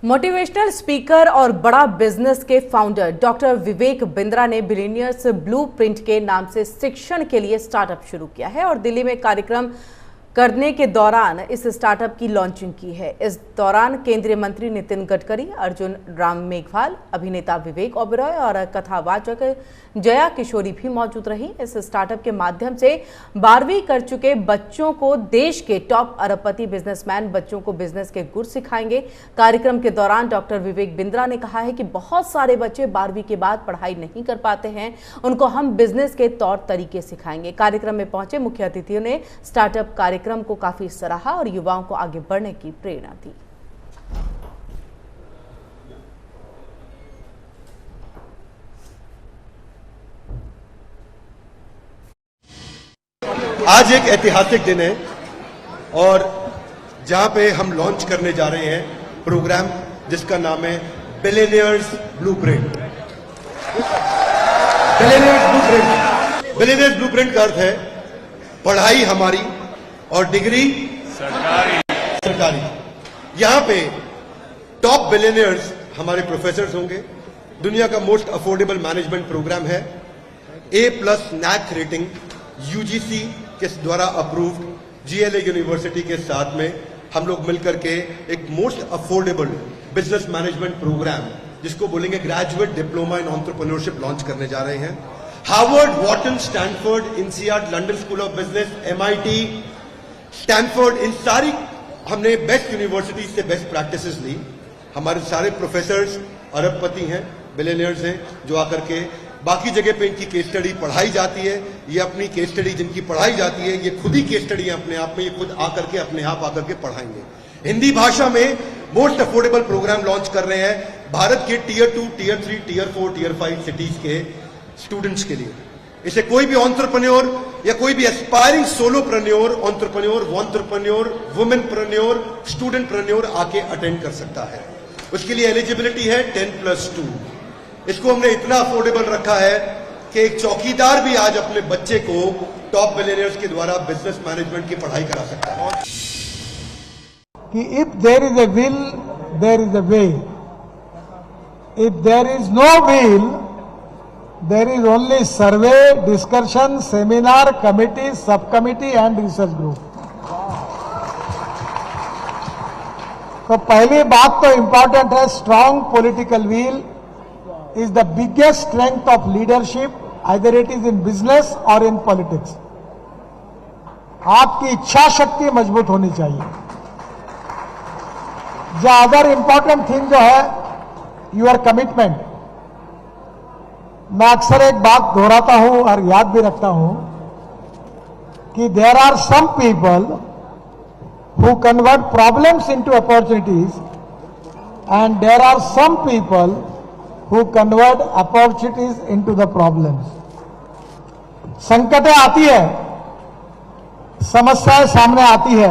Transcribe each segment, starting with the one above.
Motivational speaker और बड़ा business के फाउंडर डॉक्टर विवेक बिंद्रा ने बिलियनियर्स ब्लूप्रिंट के नाम से शिक्षण के लिए स्टार्टअप शुरू किया है और दिल्ली में कार्यक्रम करने के दौरान इस स्टार्टअप की लॉन्चिंग की है। इस दौरान केंद्रीय मंत्री नितिन गडकरी, अर्जुन राम मेघवाल, अभिनेता विवेक ओबेरॉय और कथावाचक जया किशोरी भी मौजूद रही। इस स्टार्टअप के माध्यम से 12वीं कर चुके बच्चों को देश के टॉप अरबपति बिजनेसमैन बच्चों को बिजनेस के गुर सिखाएंगे। कार्यक्रम के दौरान डॉक्टर विवेक बिंद्रा ने कहा है कि बहुत सारे बच्चे 12वीं के बाद पढ़ाई नहीं कर पाते हैं, उनको हम बिजनेस के तौर तरीके सिखाएंगे। कार्यक्रम में पहुंचे मुख्य अतिथियों ने स्टार्टअप कार्यक्रम को काफी सराहा और युवाओं को आगे बढ़ने की प्रेरणा दी। आज एक ऐतिहासिक दिन है और जहां पे हम लॉन्च करने जा रहे हैं प्रोग्राम जिसका नाम है बिलियनियर्स ब्लूप्रिंट। बिलियनियर्स ब्लूप्रिंट का अर्थ है पढ़ाई हमारी और डिग्री सरकारी। यहां पे टॉप बिलियनियर्स हमारे प्रोफेसर्स होंगे। दुनिया का मोस्ट अफोर्डेबल मैनेजमेंट प्रोग्राम है। A+ NAC रेटिंग UGC के द्वारा अप्रूव्ड GLA यूनिवर्सिटी के साथ में हम लोग मिलकर के एक most affordable business management programme जिसको बोलेंगे graduate diploma in entrepreneurship launch करने जा रहे हैं। Harvard, Wharton, Stanford, INSEAD, London School of Business, MIT, Stanford, इन सारी हमने बेस्ट यूनिवर्सिटी से बेस्ट प्रैक्टिसेस ली। हमारे सारे प्रोफेसर्स अरबपति हैं, बिलियनियर्स हैं, जो आकर के बाकी जगह पे इनकी केस स्टडी पढ़ाई जाती है। ये अपनी केस स्टडी जिनकी पढ़ाई जाती है ये खुद ही केस स्टडी है अपने आप में, ये खुद आकर के अपने आप आकर के पढ़ाएंगे। हिंदी भाषा में मोस्ट अफोर्डेबल प्रोग्राम लॉन्च कर रहे हैं भारत के Tier 2, Tier 3, Tier 4, Tier 5 cities के स्टूडेंट्स के लिए। इसे कोई भी एंटरप्रेन्योर या कोई भी एस्पायरिंग सोलोप्रेन्योर, एंटरप्रेन्योर, वुमेनप्रेन्योर, स्टूडेंटप्रेन्योर आके अटेंड कर सकता है। उसके लिए एलिजिबिलिटी है 10+2। इसको हमने इतना अफोर्डेबल रखा है कि एक चौकीदार भी आज अपने बच्चे को टॉप बिलियनियर्स के द्वारा बिजनेस मैनेजमेंट की पढ़ाई करा सकता है। कि if there is a will there is a way, if there is no will there is only survey, discussion, seminar, committee, sub committee and research group. तो पहली बात तो इंपॉर्टेंट है, strong political will is the biggest strength of leadership, either it is in business or in politics. आपकी इच्छा शक्ति मजबूत होनी चाहिए। जो अदर इंपॉर्टेंट थिंग जो है योर कमिटमेंट। मैं अक्सर एक बात दोहराता हूं और याद भी रखता हूं कि there are some people who convert problems into opportunities and there are some people who convert opportunities into the problems. संकटें आती है, समस्याएं सामने आती है,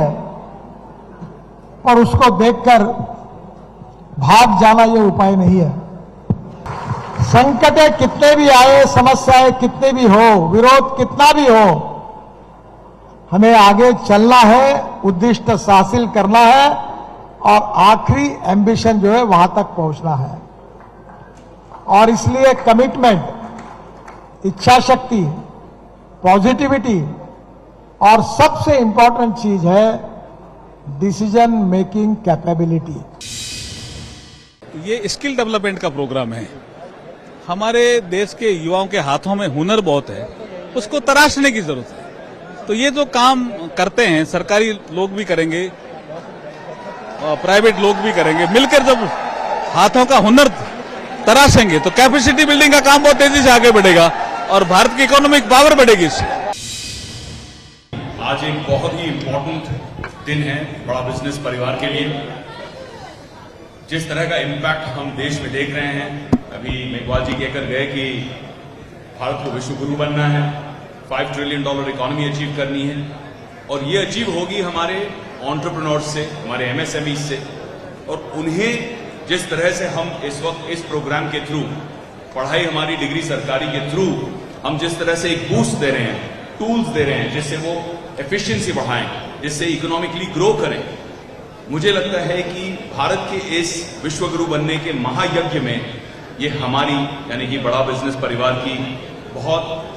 और उसको देखकर भाग जाना ये उपाय नहीं है। संकटें कितने भी आए, समस्याएं कितने भी हो, विरोध कितना भी हो, हमें आगे चलना है, उद्दिष्ट हासिल करना है और आखिरी एम्बिशन जो है वहां तक पहुंचना है। और इसलिए कमिटमेंट, इच्छा शक्ति, पॉजिटिविटी और सबसे इंपॉर्टेंट चीज है डिसीजन मेकिंग कैपेबिलिटी। ये स्किल डेवलपमेंट का प्रोग्राम है। हमारे देश के युवाओं के हाथों में हुनर बहुत है, उसको तराशने की जरूरत है। तो ये जो काम करते हैं सरकारी लोग भी करेंगे, प्राइवेट लोग भी करेंगे, मिलकर जब हाथों का हुनर तराशेंगे तो कैपेसिटी बिल्डिंग का काम बहुत तेजी से आगे बढ़ेगा और भारत की इकोनॉमिक पावर बढ़ेगी इससे। आज एक बहुत ही इंपॉर्टेंट दिन है बड़ा बिजनेस परिवार के लिए। जिस तरह का इम्पैक्ट हम देश में देख रहे हैं, अभी मेघवाल जी कहकर गए कि भारत को विश्व गुरु बनना है, $5 ट्रिलियन इकोनॉमी अचीव करनी है और ये अचीव होगी हमारे एंटरप्रेन्योर्स से, हमारे MSME से। और उन्हें जिस तरह से हम इस वक्त इस प्रोग्राम के थ्रू, पढ़ाई हमारी डिग्री सरकारी के थ्रू हम जिस तरह से एक बूस्ट दे रहे हैं, टूल्स दे रहे हैं जिससे वो एफिशिएंसी बढ़ाएं, जिससे इकोनॉमिकली ग्रो करें, मुझे लगता है कि भारत के इस विश्वगुरु बनने के महायज्ञ में ये हमारी यानी कि बड़ा बिजनेस परिवार की बहुत